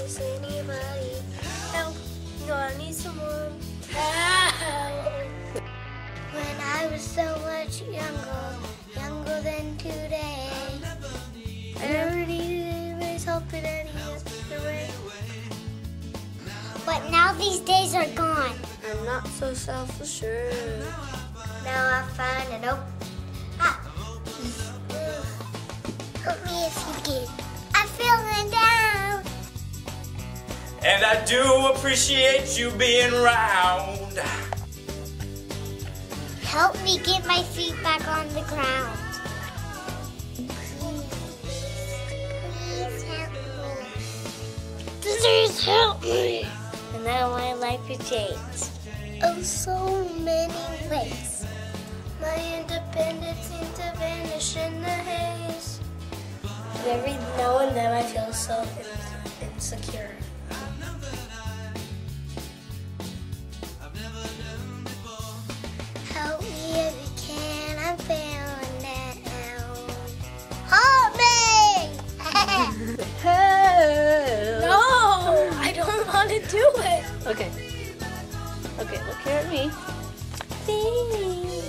Is anybody help? No, I need someone help. When I was so much younger than today, I never needed anybody's help in any other way. But now these days are gone. I'm not so self-assured. Now I find an open. Help me if you can. I'm feeling down. And I do appreciate you being round. Help me get my feet back on the ground. Please help me. And now my life has changed. Oh, so many ways. My independence seems to vanish in the haze. Every now and then I feel so insecure. Help me if you can, I'm feeling down. Help me! Help! No, I don't want to do it. Okay. Okay, look here at me. Please.